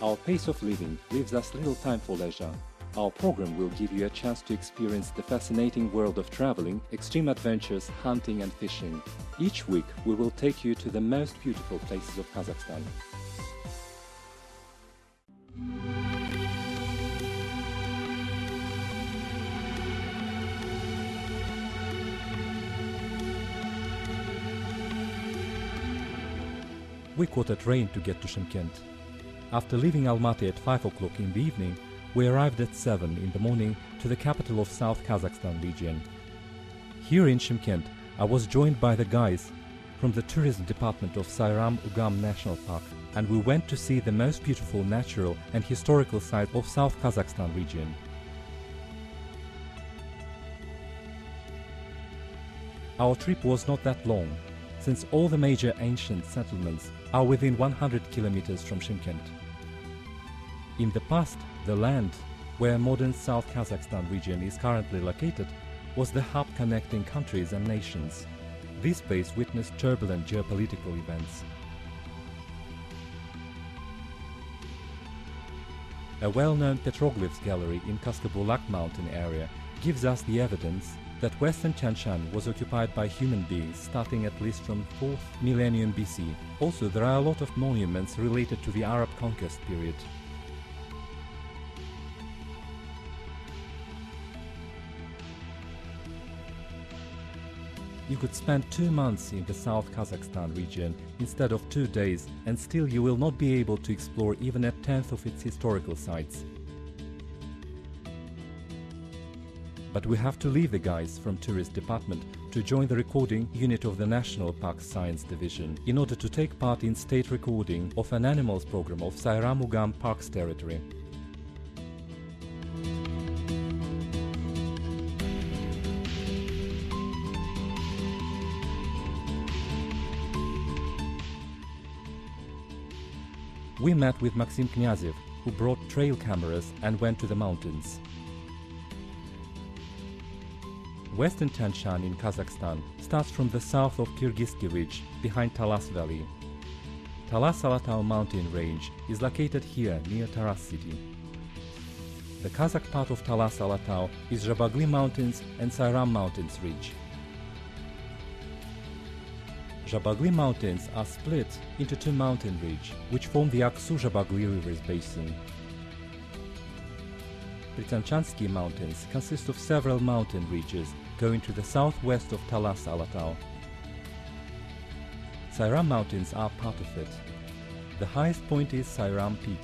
Our pace of living leaves us little time for leisure. Our program will give you a chance to experience the fascinating world of traveling, extreme adventures, hunting and fishing. Each week we will take you to the most beautiful places of Kazakhstan. We caught a train to get to Shymkent. After leaving Almaty at 5 o'clock in the evening, we arrived at 7 in the morning to the capital of South Kazakhstan region. Here in Shymkent, I was joined by the guys from the tourism department of Sairam National Park, and we went to see the most beautiful natural and historical sites of South Kazakhstan region. Our trip was not that long, since all the major ancient settlements are within 100 kilometers from Shymkent. In the past, the land where modern South Kazakhstan region is currently located was the hub connecting countries and nations. This place witnessed turbulent geopolitical events. A well-known petroglyphs gallery in Zhabagly mountain area gives us the evidence that western Tien Shan was occupied by human beings starting at least from 4th millennium BC. Also, there are a lot of monuments related to the Arab conquest period. You could spend 2 months in the South Kazakhstan region instead of 2 days, and still you will not be able to explore even a tenth of its historical sites. But we have to leave the guys from Tourist Department to join the recording unit of the National Park Science Division in order to take part in state recording of an animals program of Sairam Park's territory. We met with Maxim Knyazev, who brought trail cameras and went to the mountains. Western Tien Shan in Kazakhstan starts from the south of Kyrgyzskiy Ridge, behind Talas Valley. Talas Alatau mountain range is located here near Taraz city. The Kazakh part of Talas Alatau is Zhabagly Mountains and Sairam Mountains ridge. Zhabagly Mountains are split into 2 mountain ridges, which form the Aksu-Zhabagly river's basin. Pritashkentskiye Mountains consist of several mountain ridges going to the southwest of Talas Alatau. Sairam Mountains are part of it. The highest point is Sairam Peak.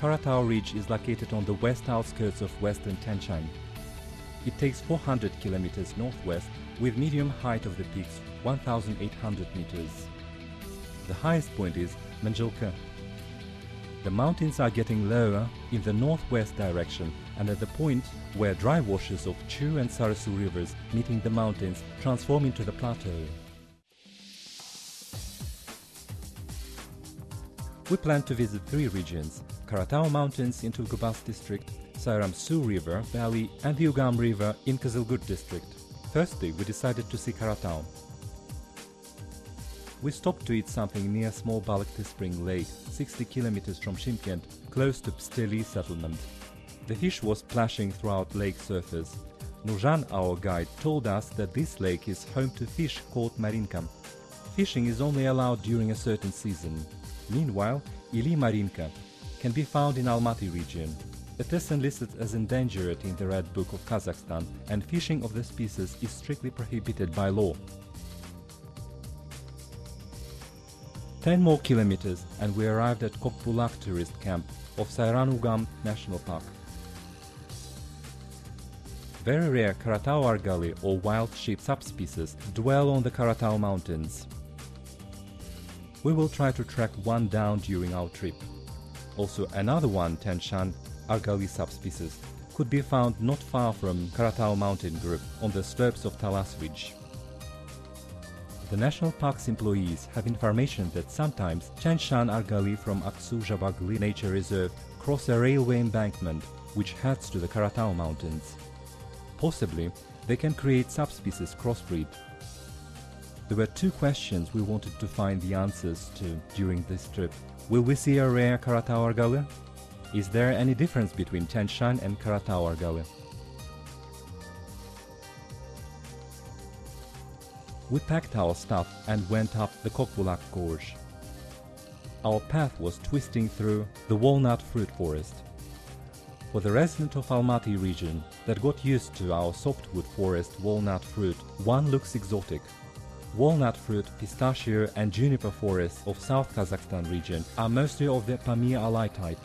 Alatau Ridge is located on the west outskirts of western Tien Shan. It takes 400 kilometers northwest with medium height of the peaks 1,800 meters. The highest point is Manzhilka. The mountains are getting lower in the northwest direction and at the point where dry washes of Chu and Sarasu rivers meeting the mountains transform into the plateau. We plan to visit 3 regions: Alatau Mountains in Tulgubas district, Sairam Su River Valley and the Ugam River in Kazilgut district. Firstly, we decided to see Alatau. We stopped to eat something near small Balakty Spring Lake, 60 kilometers from Shymkent, close to Psteli settlement. The fish was splashing throughout lake surface. Nurjan, our guide, told us that this lake is home to fish called marinka. Fishing is only allowed during a certain season. Meanwhile, Ili marinka can be found in Almaty region. It is enlisted as endangered in the Red Book of Kazakhstan, and fishing of the species is strictly prohibited by law. 10 more kilometers and we arrived at Kokbulak tourist camp of Sairam National Park. Very rare Alatau argali or wild sheep subspecies dwell on the Alatau Mountains. We will try to track one down during our trip. Also another one, Tien Shan argali subspecies, could be found not far from Alatau mountain group on the slopes of Talas Ridge. The National Park's employees have information that sometimes Tien Shan argali from Aksu-Zhabagly Nature Reserve cross a railway embankment which heads to the Alatau Mountains. Possibly, they can create subspecies crossbreed. There were two questions we wanted to find the answers to during this trip. Will we see a rare Karatau argali? Is there any difference between Tien Shan and Karatau argali? We packed our stuff and went up the Kokbulak Gorge. Our path was twisting through the walnut fruit forest. For the resident of Almaty region that got used to our softwood forest walnut fruit, one looks exotic. Walnut fruit, pistachio and juniper forests of South Kazakhstan region are mostly of the Pamir Alai type.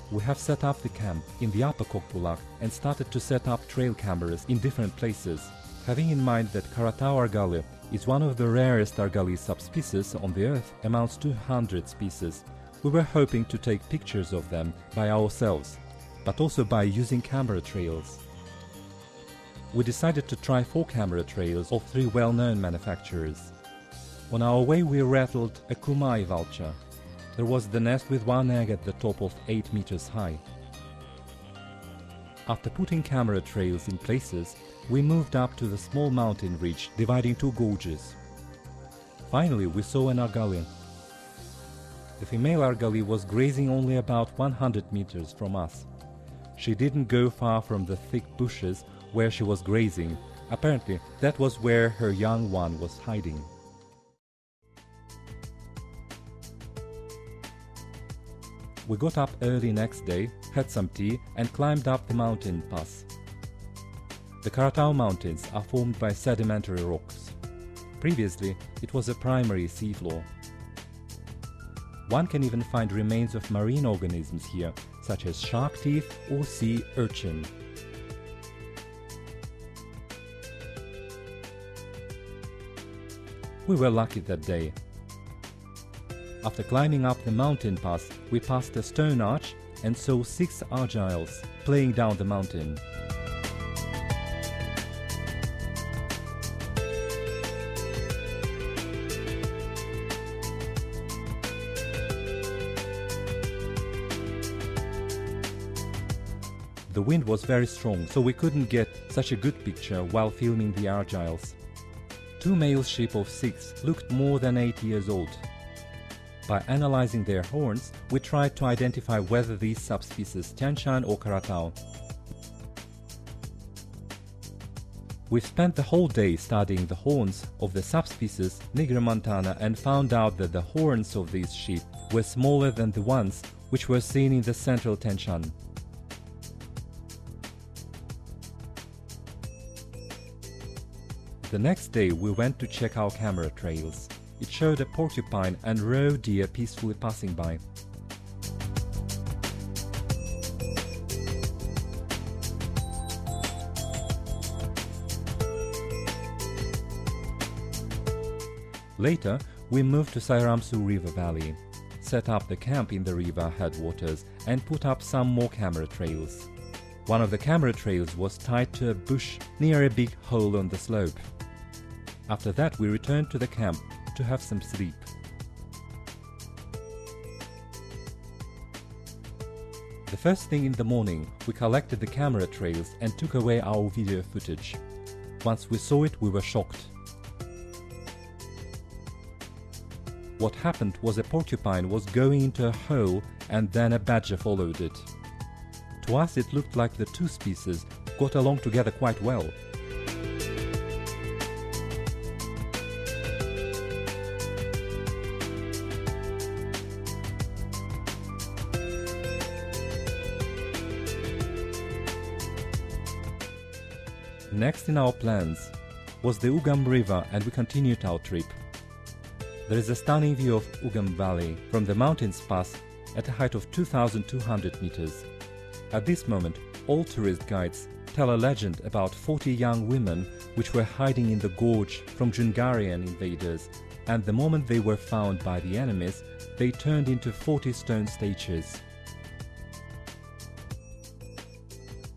We have set up the camp in the upper Kokbulak and started to set up trail cameras in different places, having in mind that Karatau argali is one of the rarest argali subspecies on the earth, amounts to 100 species. We were hoping to take pictures of them by ourselves, but also by using camera trails. We decided to try 4 camera trails of 3 well-known manufacturers. On our way we rattled a Kumai vulture. There was the nest with one egg at the top of 8 meters high. After putting camera trails in places, we moved up to the small mountain ridge dividing 2 gorges. Finally we saw an argali. The female argali was grazing only about 100 meters from us. She didn't go far from the thick bushes where she was grazing. Apparently that was where her young one was hiding. We got up early next day, had some tea and climbed up the mountain pass. The Karatau Mountains are formed by sedimentary rocks. Previously, it was a primary seafloor. One can even find remains of marine organisms here, such as shark teeth or sea urchin. We were lucky that day. After climbing up the mountain pass, we passed a stone arch and saw 6 argyles playing down the mountain. The wind was very strong, so we couldn't get such a good picture while filming the argyles. 2 male sheep of 6 looked more than 8 years old. By analyzing their horns, we tried to identify whether these subspecies Tien Shan or Karatau. We've spent the whole day studying the horns of the subspecies nigromontana and found out that the horns of these sheep were smaller than the ones which were seen in the central Tien Shan. The next day we went to check our camera trails. It showed a porcupine and roe deer peacefully passing by. Later, we moved to Sairam River Valley, set up the camp in the river headwaters and put up some more camera trails. One of the camera trails was tied to a bush near a big hole on the slope. After that we returned to the camp to have some sleep. The first thing in the morning, we collected the camera trails and took away our video footage. Once we saw it, we were shocked. What happened was a porcupine was going into a hole and then a badger followed it. To us it looked like the 2 species got along together quite well. Next in our plans was the Ugam River and we continued our trip. There is a stunning view of Ugam Valley from the mountains pass at a height of 2,200 meters. At this moment, all tourist guides tell a legend about 40 young women which were hiding in the gorge from Jungarian invaders, and the moment they were found by the enemies, they turned into 40 stone statues.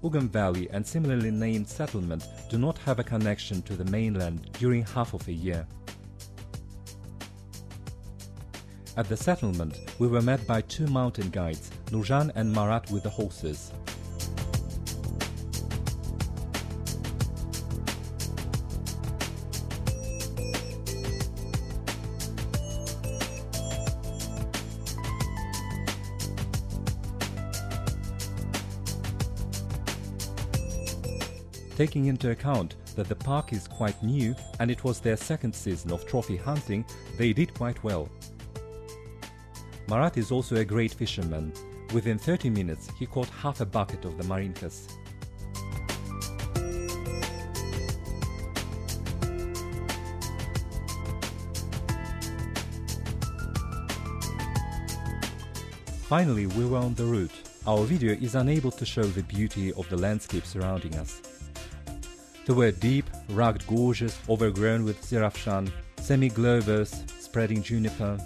Ugam Valley and similarly named settlement do not have a connection to the mainland during half of a year. At the settlement, we were met by two mountain guides, Nurjan and Marat with the horses. Taking into account that the park is quite new and it was their second season of trophy hunting, they did quite well. Marat is also a great fisherman. Within 30 minutes, he caught half a bucket of the marinkas. Finally, we were on the route. Our video is unable to show the beauty of the landscape surrounding us. There were deep, rugged gorges overgrown with sirafshan, semi-globose, spreading juniper.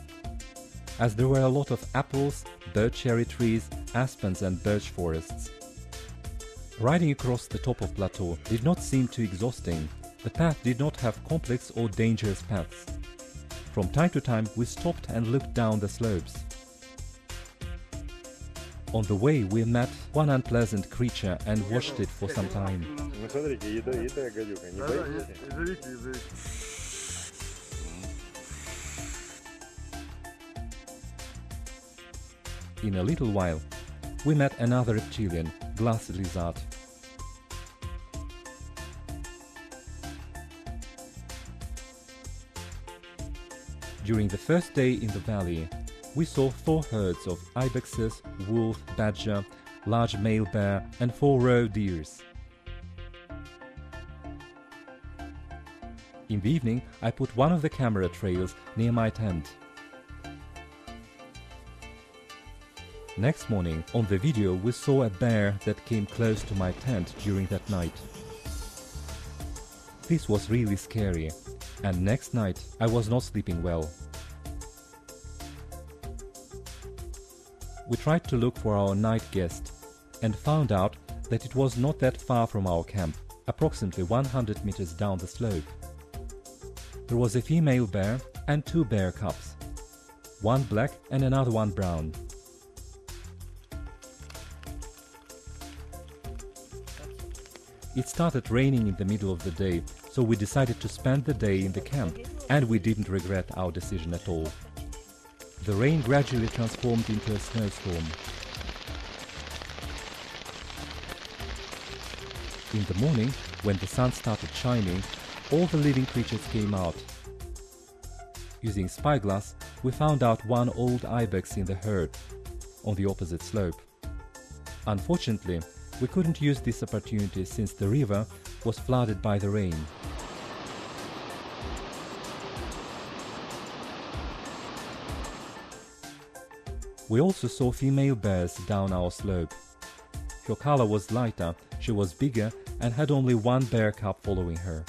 As there were a lot of apples, birch cherry trees, aspens and birch forests. Riding across the top of plateau did not seem too exhausting. The path did not have complex or dangerous paths. From time to time we stopped and looked down the slopes. On the way we met one unpleasant creature and watched it for some time. In a little while, we met another reptilian, glass lizard. During the first day in the valley, we saw 4 herds of ibexes, wolf, badger, large male bear and 4 roe deers. In the evening, I put one of the camera trails near my tent. Next morning, on the video, we saw a bear that came close to my tent during that night. This was really scary, and next night I was not sleeping well. We tried to look for our night guest and found out that it was not that far from our camp, approximately 100 meters down the slope. There was a female bear and 2 bear cubs, one black and another one brown. It started raining in the middle of the day, so we decided to spend the day in the camp, and we didn't regret our decision at all. The rain gradually transformed into a snowstorm. In the morning, when the sun started shining, all the living creatures came out. Using spyglass, we found out one old ibex in the herd, on the opposite slope. Unfortunately, we couldn't use this opportunity since the river was flooded by the rain. We also saw female bears down our slope. Her color was lighter, she was bigger and had only one bear cub following her.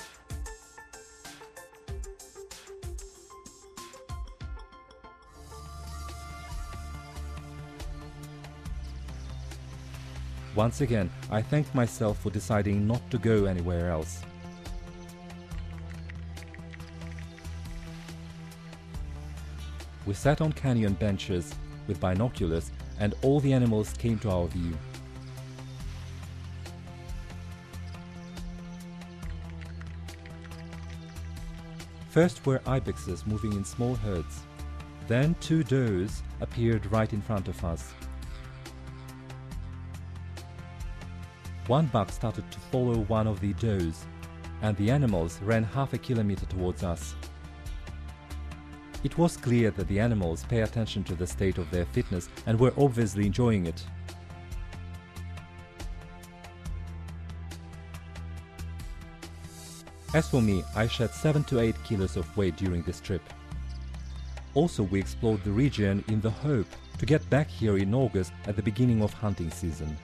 Once again, I thanked myself for deciding not to go anywhere else. We sat on canyon benches with binoculars and all the animals came to our view. First were ibexes moving in small herds. Then 2 does appeared right in front of us. One buck started to follow one of the does, and the animals ran half a kilometer towards us. It was clear that the animals pay attention to the state of their fitness and were obviously enjoying it. As for me, I shed 7 to 8 kilos of weight during this trip. Also, we explored the region in the hope to get back here in August at the beginning of hunting season.